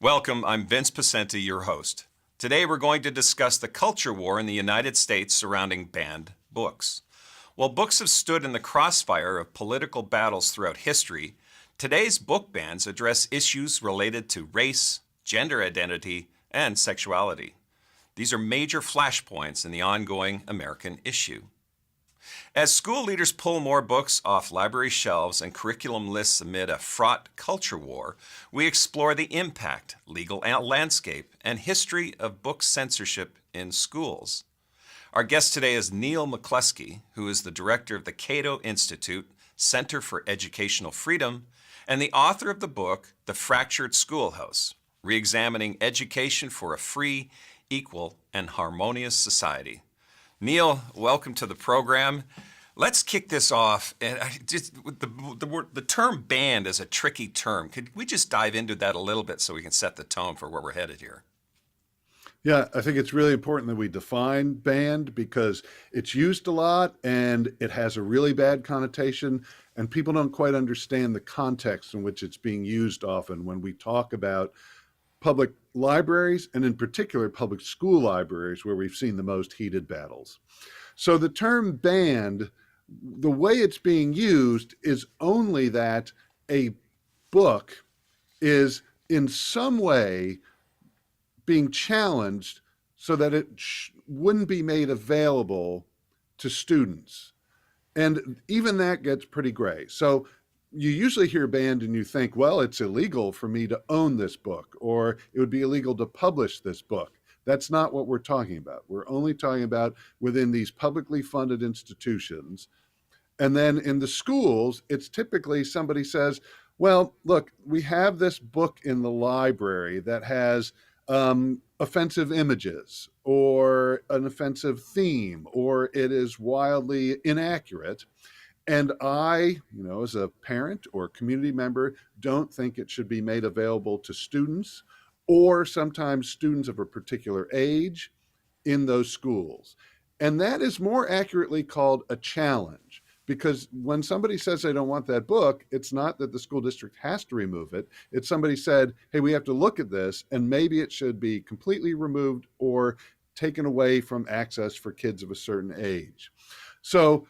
Welcome, I'm Vince Poscente, your host. Today we're going to discuss the culture war in the United States surrounding banned books. While books have stood in the crossfire of political battles throughout history, today's book bans address issues related to race, gender identity, and sexuality. These are major flashpoints in the ongoing American issue. As school leaders pull more books off library shelves and curriculum lists amid a fraught culture war, we explore the impact, legal landscape, and history of book censorship in schools. Our guest today is Neal McCluskey, who is the director of the Cato Institute Center for Educational Freedom and the author of the book, The Fractured Schoolhouse, Reexamining Education for a Free, Equal, and Harmonious Society. Neal, welcome to the program. Let's kick this off. And the term banned is a tricky term. Could we just dive into that a little bit so we can set the tone for where we're headed here? Yeah, I think it's really important that we define banned because it's used a lot and it has a really bad connotation, and people don't quite understand the context in which it's being used often when we talk about public libraries, and in particular public school libraries, where we've seen the most heated battles. So the term banned, the way it's being used is only that a book is in some way being challenged so that it wouldn't be made available to students. And even that gets pretty gray. So you usually hear banned and you think, well, it's illegal for me to own this book, or it would be illegal to publish this book. That's not what we're talking about. We're only talking about within these publicly funded institutions. And then in the schools, it's typically somebody says, well, look, we have this book in the library that has offensive images or an offensive theme, or it is wildly inaccurate. And I, as a parent or community member, don't think it should be made available to students or sometimes students of a particular age in those schools. And that is more accurately called a challenge, because when somebody says they don't want that book, it's not that the school district has to remove it. It's somebody said, hey, we have to look at this, and maybe it should be completely removed or taken away from access for kids of a certain age. So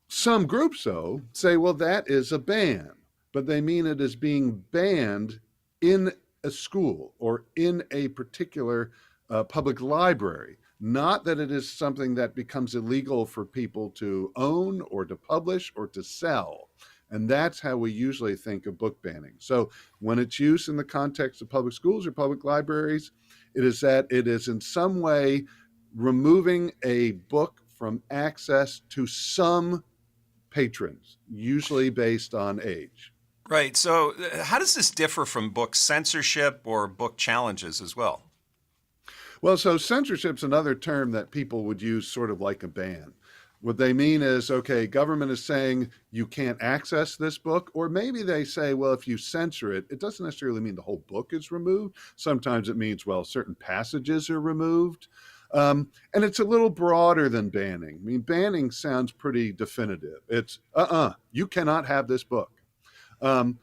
some groups, though, say, well, that is a ban, but they mean it is being banned in a school or in a particular public library, not that it is something that becomes illegal for people to own or to publish or to sell. And that's how we usually think of book banning. So when it's used in the context of public schools or public libraries, it is that it is in some way removing a book from access to some patrons, usually based on age. Right. So how does this differ from book censorship or book challenges as well? Well, so censorship's another term that people would use sort of like a ban. What they mean is, okay, government is saying you can't access this book, or maybe they say, well, if you censor it, it doesn't necessarily mean the whole book is removed. Sometimes it means, well, certain passages are removed. And it's a little broader than banning. I mean, banning sounds pretty definitive. It's, you cannot have this book.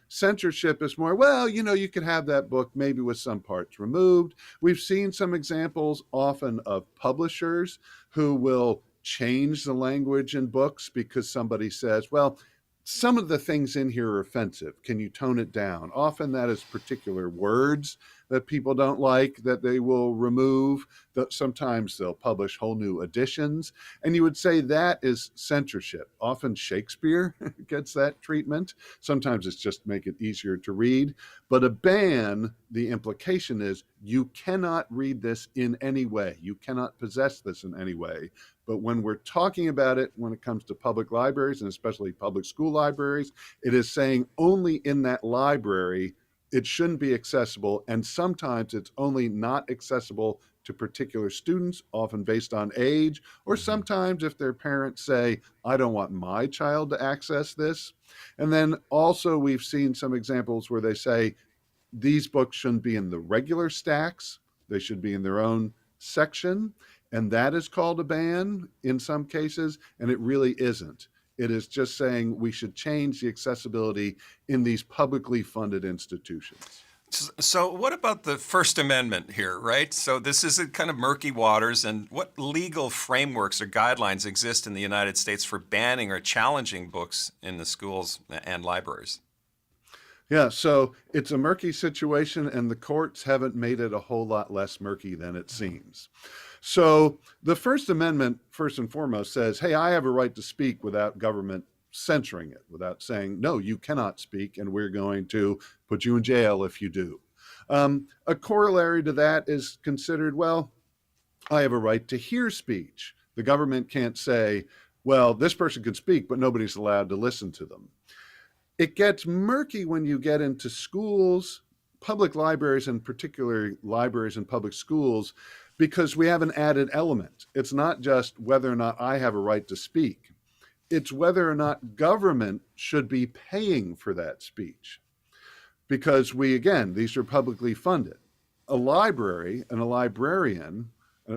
Censorship is more, well, you can have that book maybe with some parts removed. We've seen some examples often of publishers who will change the language in books because somebody says, well, some of the things in here are offensive. Can you tone it down? Often that is particular words that people don't like that they will remove. Sometimes they'll publish whole new editions. And you would say that is censorship. Often Shakespeare gets that treatment. Sometimes it's just make it easier to read. But a ban, the implication is you cannot read this in any way. You cannot possess this in any way. But when we're talking about it, when it comes to public libraries, and especially public school libraries, it is saying only in that library it shouldn't be accessible. And sometimes it's only not accessible to particular students, often based on age, or sometimes if their parents say, I don't want my child to access this. And then also we've seen some examples where they say these books shouldn't be in the regular stacks. They should be in their own section. And that is called a ban in some cases, and it really isn't. It is just saying we should change the accessibility in these publicly funded institutions. So, what about the First Amendment here, right? So, this is a kind of murky waters, and what legal frameworks or guidelines exist in the United States for banning or challenging books in the schools and libraries? Yeah, so it's a murky situation, and the courts haven't made it a whole lot less murky than it seems. So the First Amendment, first and foremost, says, hey, I have a right to speak without government censoring it, without saying, no, you cannot speak, and we're going to put you in jail if you do. A corollary to that is considered, well, I have a right to hear speech. The government can't say, well, this person can speak, but nobody's allowed to listen to them. It gets murky when you get into schools, public libraries, and particularly libraries and public schools, because we have an added element. It's not just whether or not I have a right to speak. It's whether or not government should be paying for that speech. Because these are publicly funded. A library and a librarian,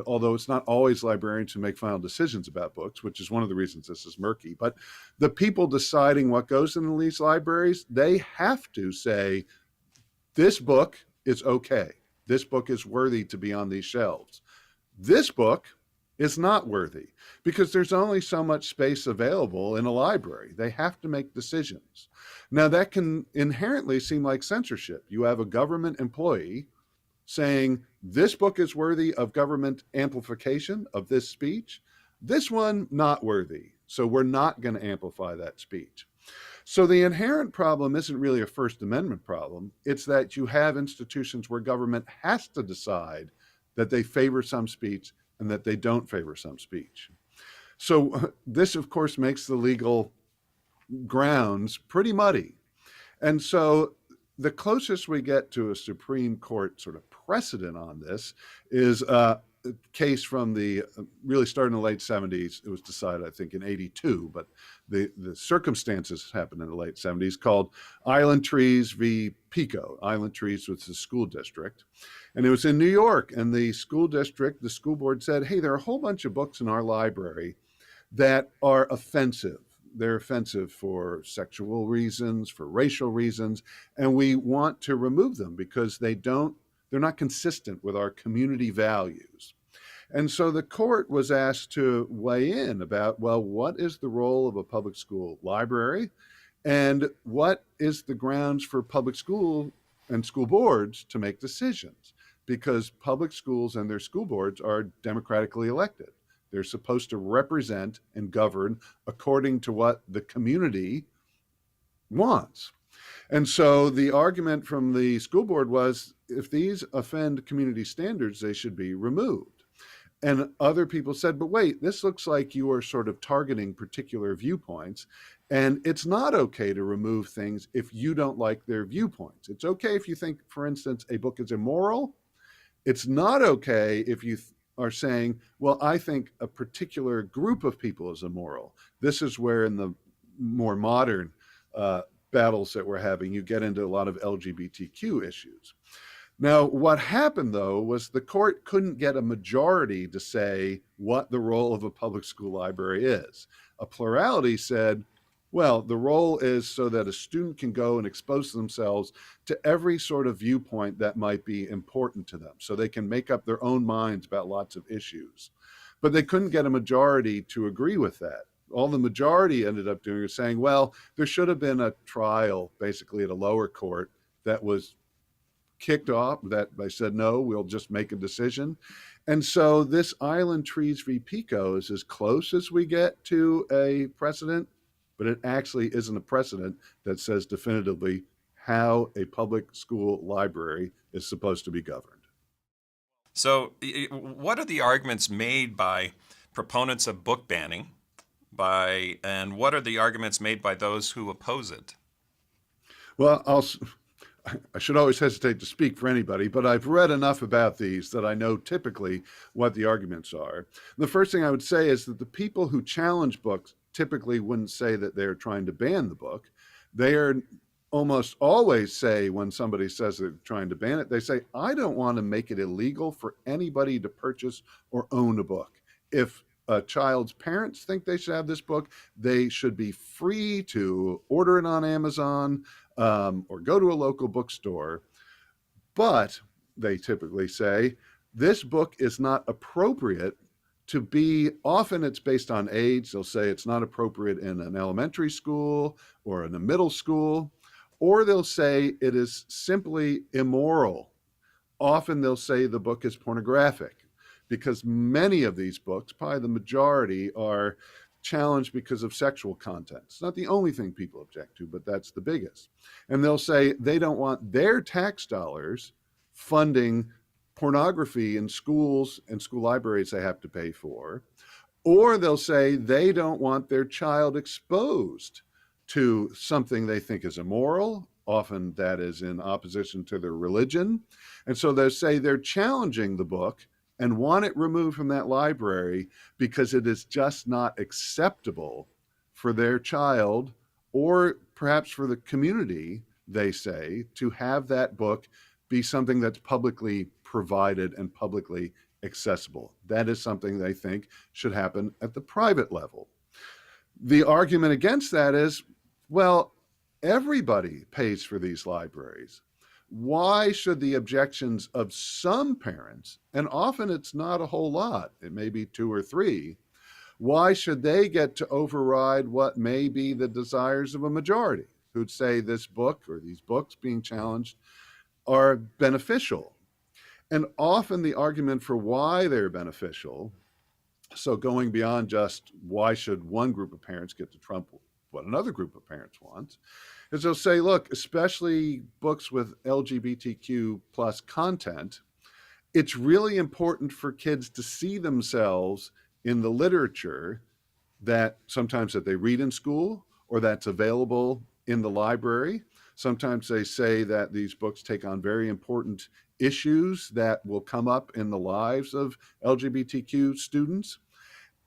although it's not always librarians who make final decisions about books, which is one of the reasons this is murky, but the people deciding what goes in these libraries, they have to say, this book is okay. This book is worthy to be on these shelves. This book is not worthy, because there's only so much space available in a library. They have to make decisions. Now, that can inherently seem like censorship. You have a government employee saying, this book is worthy of government amplification of this speech. This one, not worthy. So we're not going to amplify that speech. So the inherent problem isn't really a First Amendment problem. It's that you have institutions where government has to decide that they favor some speech and that they don't favor some speech. So this, of course, makes the legal grounds pretty muddy. And so the closest we get to a Supreme Court sort of precedent on this is a case from the really started in the late 70s. It was decided, I think, in 82, but the circumstances happened in the late 70s, called Island Trees v. Pico. Island Trees was the school district. And it was in New York. And the school district, the school board said, hey, there are a whole bunch of books in our library that are offensive. They're offensive for sexual reasons, for racial reasons, and we want to remove them because they're not consistent with our community values. And so the court was asked to weigh in about, well, what is the role of a public school library, and what is the grounds for public school and school boards to make decisions? Because public schools and their school boards are democratically elected. They're supposed to represent and govern according to what the community wants. And so the argument from the school board was, if these offend community standards, they should be removed. And other people said, but wait, this looks like you are sort of targeting particular viewpoints. And it's not okay to remove things if you don't like their viewpoints. It's okay if you think, for instance, a book is immoral. It's not okay if you are saying, well, I think a particular group of people is immoral. This is where in the more modern battles that we're having, you get into a lot of LGBTQ issues. Now, what happened, though, was the court couldn't get a majority to say what the role of a public school library is. A plurality said, well, the role is so that a student can go and expose themselves to every sort of viewpoint that might be important to them, so they can make up their own minds about lots of issues. But they couldn't get a majority to agree with that. All the majority ended up doing was saying, well, there should have been a trial, basically at a lower court, that was kicked off, that they said, no, we'll just make a decision. And so this Island Trees v. Pico is as close as we get to a precedent, but it actually isn't a precedent that says definitively how a public school library is supposed to be governed. So what are the arguments made by proponents of book banning, and what are the arguments made by those who oppose it? Well, I should always hesitate to speak for anybody, but I've read enough about these that I know typically what the arguments are. The first thing I would say is that the people who challenge books typically wouldn't say that they're trying to ban the book. They are almost always say, when somebody says they're trying to ban it, they say, I don't want to make it illegal for anybody to purchase or own a book. If a child's parents think they should have this book, they should be free to order it on Amazon or go to a local bookstore. But they typically say this book is not appropriate to be, often it's based on age. They'll say it's not appropriate in an elementary school or in a middle school, or they'll say it is simply immoral. Often they'll say the book is pornographic, because many of these books, probably the majority, are challenged because of sexual content. It's not the only thing people object to, but that's the biggest. And they'll say they don't want their tax dollars funding pornography in schools and school libraries they have to pay for, or they'll say they don't want their child exposed to something they think is immoral. Often that is in opposition to their religion. And so they'll say they're challenging the book and want it removed from that library because it is just not acceptable for their child, or perhaps for the community, they say, to have that book be something that's publicly provided and publicly accessible. That is something they think should happen at the private level. The argument against that is, well, everybody pays for these libraries. Why should the objections of some parents, and often it's not a whole lot, it may be 2 or 3, why should they get to override what may be the desires of a majority who'd say this book or these books being challenged are beneficial? And often the argument for why they're beneficial, so going beyond just why should one group of parents get to trump what another group of parents wants, is they'll say, look, especially books with LGBTQ plus content, it's really important for kids to see themselves in the literature that sometimes that they read in school or that's available in the library. Sometimes they say that these books take on very important issues that will come up in the lives of LGBTQ students,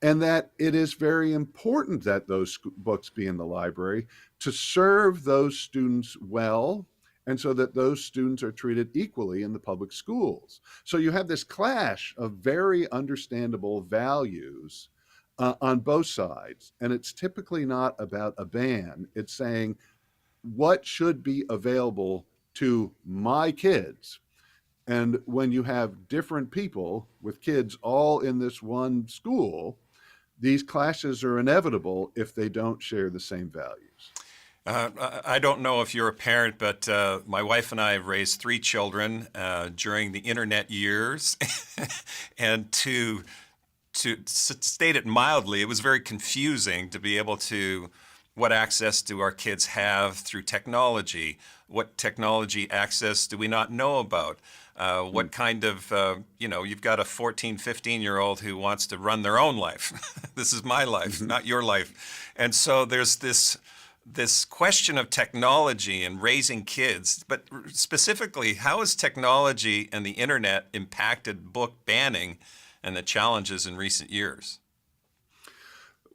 and that it is very important that those books be in the library to serve those students well, and so that those students are treated equally in the public schools. So you have this clash of very understandable values on both sides, and it's typically not about a ban. It's saying what should be available to my kids. And when you have different people with kids all in this one school, these clashes are inevitable if they don't share the same values. I don't know if you're a parent, but my wife and I have raised 3 children during the internet years. And to state it mildly, it was very confusing to be able to, what access do our kids have through technology? What technology access do we not know about? What kind of, you've got a 14, 15-year-old who wants to run their own life. This is my life, not your life. And so there's this question of technology and raising kids. But specifically, how has technology and the internet impacted book banning and the challenges in recent years?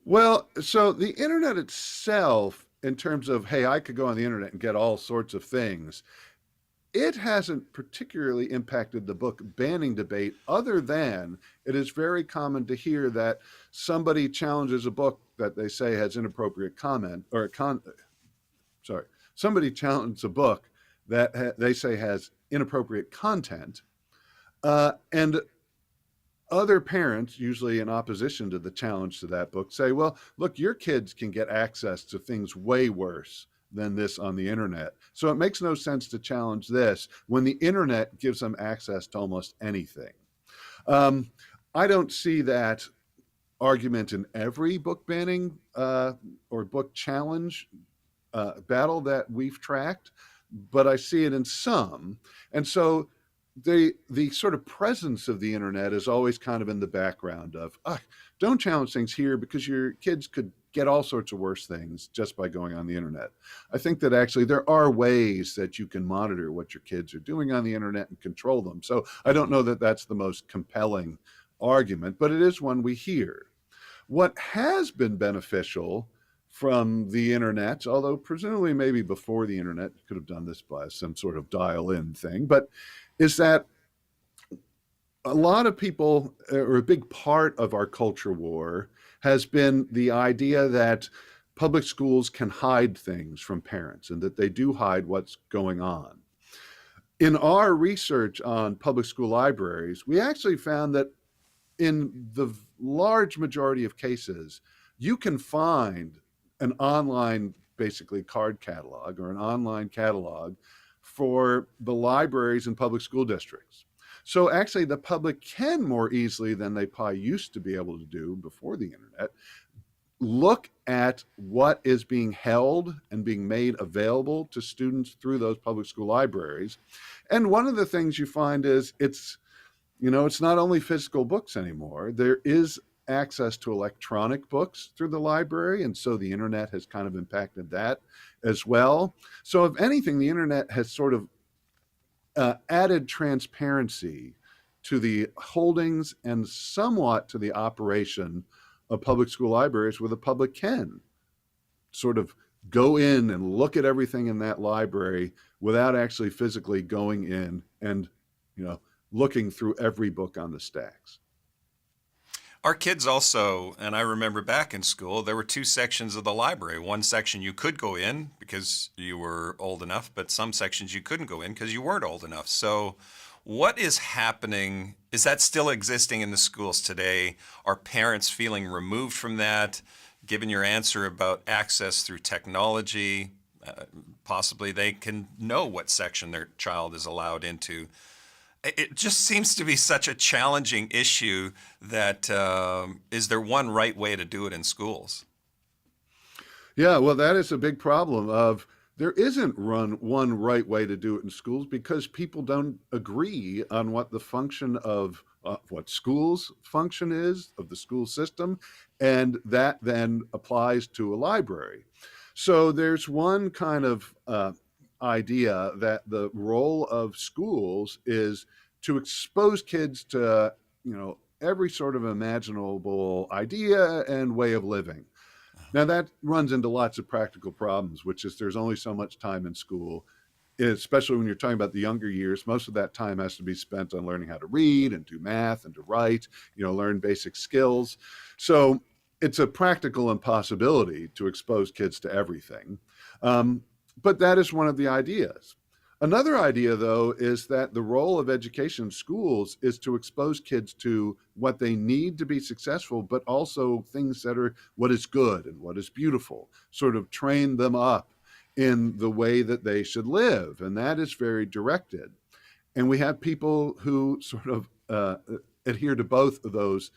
Well, so the internet itself, in terms of, hey, I could go on the internet and get all sorts of things, it hasn't particularly impacted the book banning debate, other than it is very common to hear that somebody challenges a book that they say has inappropriate comment, or somebody challenges a book that they say has inappropriate content, and other parents, usually in opposition to the challenge to that book, say, well, look, your kids can get access to things way worse than this on the internet. So it makes no sense to challenge this when the internet gives them access to almost anything. I don't see that argument in every book banning or book challenge battle that we've tracked, but I see it in some. And so the sort of presence of the internet is always kind of in the background of, don't challenge things here because your kids could get all sorts of worse things just by going on the internet. I think that actually there are ways that you can monitor what your kids are doing on the internet and control them. So I don't know that that's the most compelling argument, but it is one we hear. What has been beneficial from the internet, although presumably maybe before the internet, you could have done this by some sort of dial-in thing, but is that a lot of people, or a big part of our culture war, has been the idea that public schools can hide things from parents and that they do hide what's going on. In our research on public school libraries, we actually found that in the large majority of cases, you can find an online, basically, card catalog or an online catalog for the libraries in public school districts. So actually, the public can more easily than they probably used to be able to do before the internet look at what is being held and being made available to students through those public school libraries. And one of the things you find is it's not only physical books anymore. There is access to electronic books through the library, and so the internet has kind of impacted that as well. So if anything, the internet has sort of added transparency to the holdings and somewhat to the operation of public school libraries, where the public can sort of go in and look at everything in that library without actually physically going in and looking through every book on the stacks. Our kids also, and I remember back in school, there were two sections of the library. One section you could go in because you were old enough, but some sections you couldn't go in because you weren't old enough. So what is happening? Is that still existing in the schools today? Are parents feeling removed from that? Given your answer about access through technology, possibly they can know what section their child is allowed into. It just seems to be such a challenging issue that is there one right way to do it in schools? Yeah, well, that is a big problem of there isn't one right way to do it in schools because people don't agree on what the function of what schools function is of the school system, and that then applies to a library. So there's one kind of idea that the role of schools is to expose kids to every sort of imaginable idea and way of living. Now that runs into lots of practical problems, which is there's only so much time in school, especially when you're talking about the younger years. Most of that time has to be spent on learning how to read and do math and to write, learn basic skills. So it's a practical impossibility to expose kids to everything. But that is one of the ideas. Another idea, though, is that the role of education in schools is to expose kids to what they need to be successful, but also things that are what is good and what is beautiful, sort of train them up in the way that they should live. And that is very directed. And we have people who sort of adhere to both of those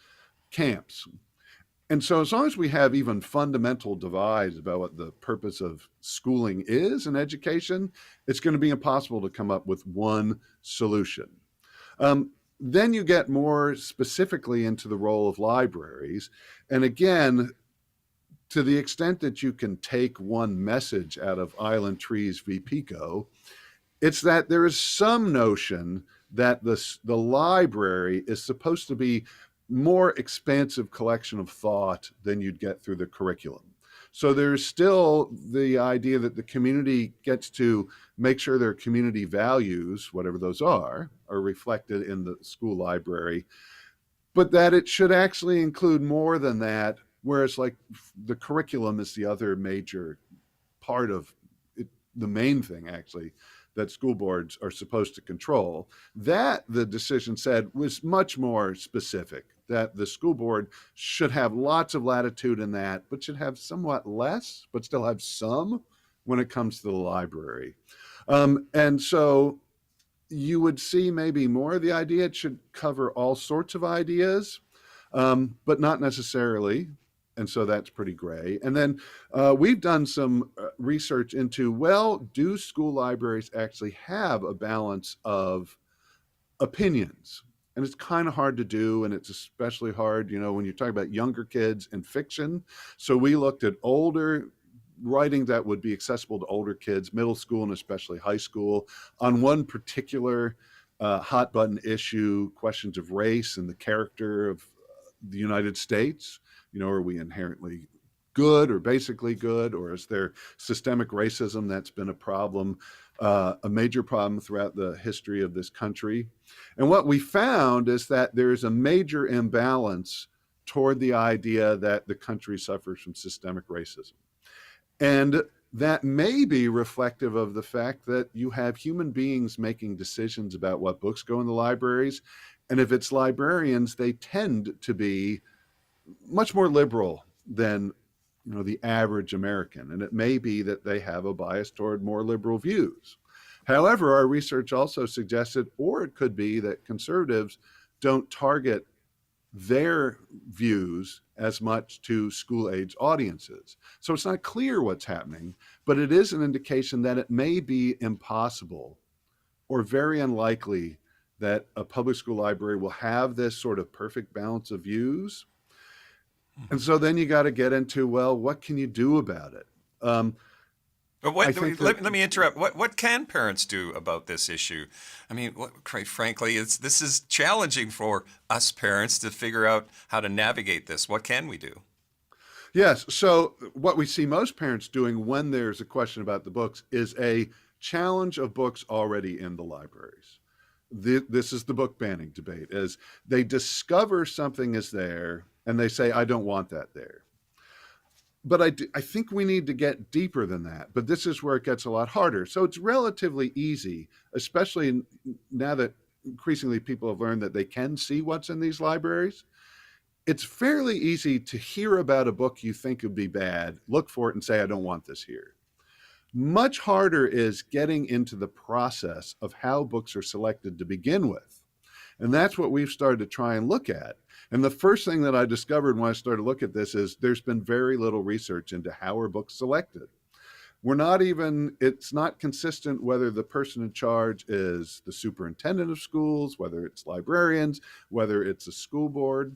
camps. And so as long as we have even fundamental divides about what the purpose of schooling is in education, it's going to be impossible to come up with one solution. Then you get more specifically into the role of libraries. And again, to the extent that you can take one message out of Island Trees v. Pico, it's that there is some notion that the library is supposed to be more expansive collection of thought than you'd get through the curriculum. So there's still the idea that the community gets to make sure their community values, whatever those are reflected in the school library, but that it should actually include more than that, whereas like the curriculum is the other major part of it, the main thing actually that school boards are supposed to control. That, the decision said, was much more specific, that the school board should have lots of latitude in that, but should have somewhat less, but still have some when it comes to the library. And so you would see maybe more of the idea. It should cover all sorts of ideas, but not necessarily. And so that's pretty gray. And then we've done some research into, well, do school libraries actually have a balance of opinions? And it's kind of hard to do, and it's especially hard, when you're talking about younger kids and fiction. So we looked at older writing that would be accessible to older kids, middle school and especially high school, on one particular hot button issue, questions of race and the character of the United States. Are we inherently good or basically good, or is there systemic racism that's been a problem, a major problem throughout the history of this country? And what we found is that there is a major imbalance toward the idea that the country suffers from systemic racism. And that may be reflective of the fact that you have human beings making decisions about what books go in the libraries. And if it's librarians, they tend to be much more liberal than the average American. And it may be that they have a bias toward more liberal views. However, our research also suggested, or it could be that conservatives don't target their views as much to school age audiences. So it's not clear what's happening, but it is an indication that it may be impossible or very unlikely that a public school library will have this sort of perfect balance of views. And so then you got to get into, well, what can you do about it? But let me interrupt. What can parents do about this issue? I mean, quite frankly, this is challenging for us parents to figure out how to navigate this. What can we do? Yes. So what we see most parents doing when there's a question about the books is a challenge of books already in the libraries. This is the book banning debate, as they discover something is there and they say, I don't want that there. But I think we need to get deeper than that. But this is where it gets a lot harder. So it's relatively easy, especially now that increasingly people have learned that they can see what's in these libraries. It's fairly easy to hear about a book you think would be bad, look for it and say, I don't want this here. Much harder is getting into the process of how books are selected to begin with. And that's what we've started to try and look at. And the first thing that I discovered when I started to look at this is there's been very little research into how are books selected. It's not consistent whether the person in charge is the superintendent of schools, whether it's librarians, whether it's a school board.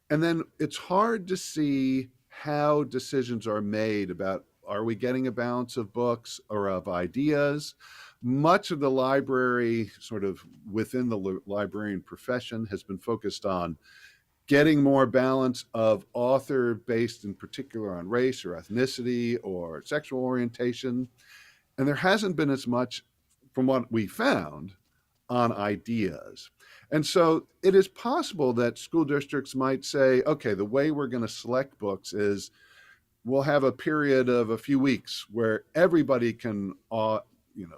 And then it's hard to see how decisions are made about, are we getting a balance of books or of ideas? Much of the library, sort of within the librarian profession, has been focused on getting more balance of author based in particular on race or ethnicity or sexual orientation. And there hasn't been as much, from what we found, on ideas. And so it is possible that school districts might say, okay, the way we're going to select books is we'll have a period of a few weeks where everybody can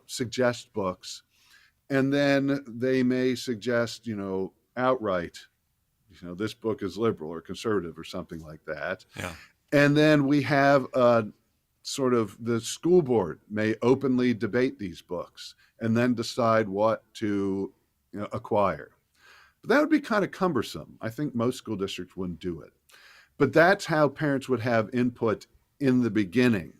suggest books. And then they may suggest, outright, this book is liberal or conservative or something like that. Yeah. And then we have sort of the school board may openly debate these books and then decide what to acquire. But that would be kind of cumbersome. I think most school districts wouldn't do it. But that's how parents would have input in the beginning.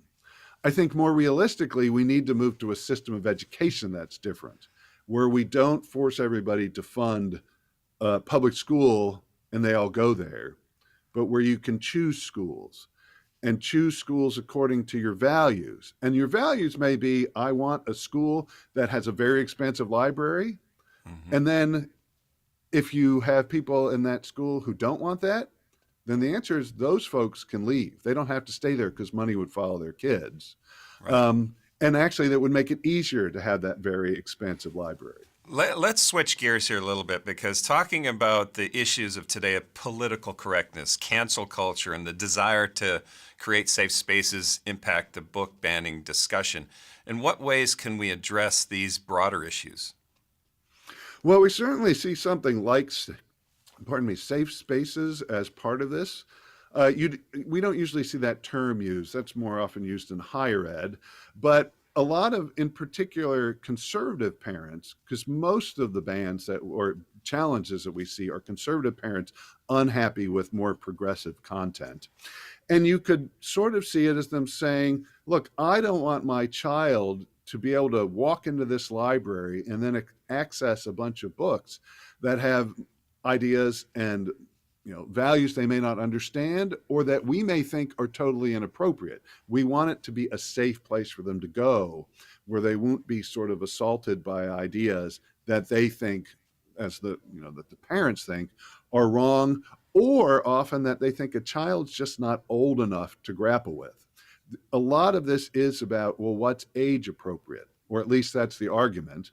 I think more realistically, we need to move to a system of education that's different, where we don't force everybody to fund public school and they all go there, but where you can choose schools and choose schools according to your values. And your values may be, I want a school that has a very expansive library. Mm-hmm. And then if you have people in that school who don't want that, then the answer is those folks can leave. They don't have to stay there because money would follow their kids. Right. And actually that would make it easier to have that very expansive library. Let's switch gears here a little bit, because talking about the issues of today of political correctness, cancel culture, and the desire to create safe spaces impact the book banning discussion. In what ways can we address these broader issues? Well, we certainly see something like, safe spaces as part of this. We don't usually see that term used. That's more often used in higher ed. But a lot of, in particular, conservative parents, because most of the bans or challenges that we see are conservative parents unhappy with more progressive content. And you could sort of see it as them saying, look, I don't want my child to be able to walk into this library and then access a bunch of books that have ideas and values they may not understand or that we may think are totally inappropriate. We want it to be a safe place for them to go where they won't be sort of assaulted by ideas that they think, as that the parents think are wrong, or often that they think a child's just not old enough to grapple with. A lot of this is about, well, what's age appropriate, or at least that's the argument.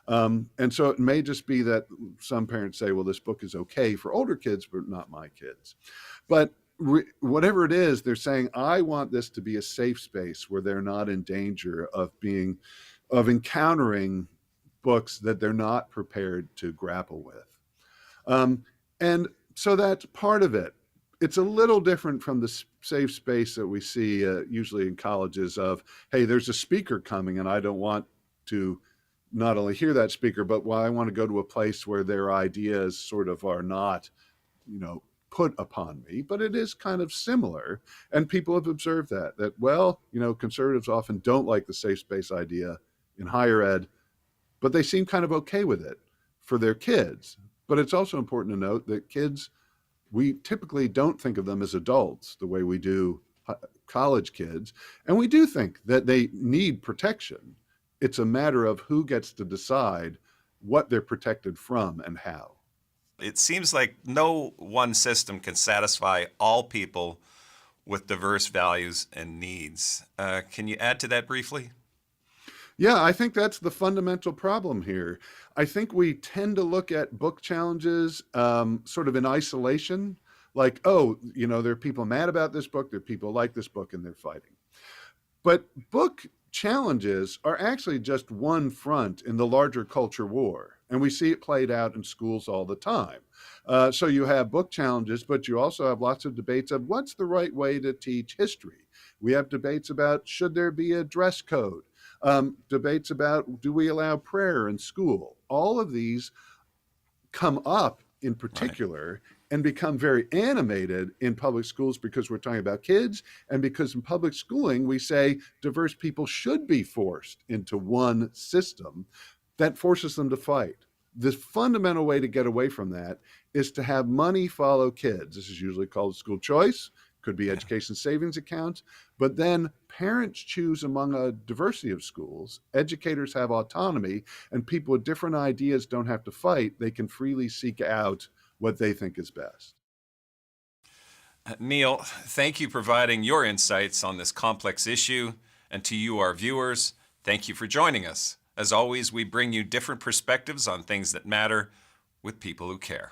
And so it may just be that some parents say, well, this book is okay for older kids, but not my kids. But whatever it is, they're saying, I want this to be a safe space where they're not in danger of encountering books that they're not prepared to grapple with. And so that's part of it. It's a little different from the safe space that we see usually in colleges of, hey, there's a speaker coming and I don't want to not only hear that speaker, but I want to go to a place where their ideas sort of are not, put upon me. But it is kind of similar. And people have observed that, well, conservatives often don't like the safe space idea in higher ed, but they seem kind of okay with it for their kids. But it's also important to note that kids, we typically don't think of them as adults the way we do college kids. And we do think that they need protection. It's a matter of who gets to decide what they're protected from and how. It seems like no one system can satisfy all people with diverse values and needs. Can you add to that briefly? Yeah, I think that's the fundamental problem here. I think we tend to look at book challenges sort of in isolation, like, oh, there are people mad about this book, there are people like this book, and they're fighting. But book challenges are actually just one front in the larger culture war. And we see it played out in schools all the time. So you have book challenges, but you also have lots of debates of what's the right way to teach history. We have debates about should there be a dress code, debates about do we allow prayer in school. All of these come up in particular and become very animated in public schools because we're talking about kids, and because in public schooling we say diverse people should be forced into one system that forces them to fight. The fundamental way to get away from that is to have money follow kids. This is usually called school choice, could be education savings accounts, but then parents choose among a diversity of schools, educators have autonomy, and people with different ideas don't have to fight. They can freely seek out what they think is best. Neal, thank you for providing your insights on this complex issue. And to you, our viewers, thank you for joining us. As always, we bring you different perspectives on things that matter with people who care.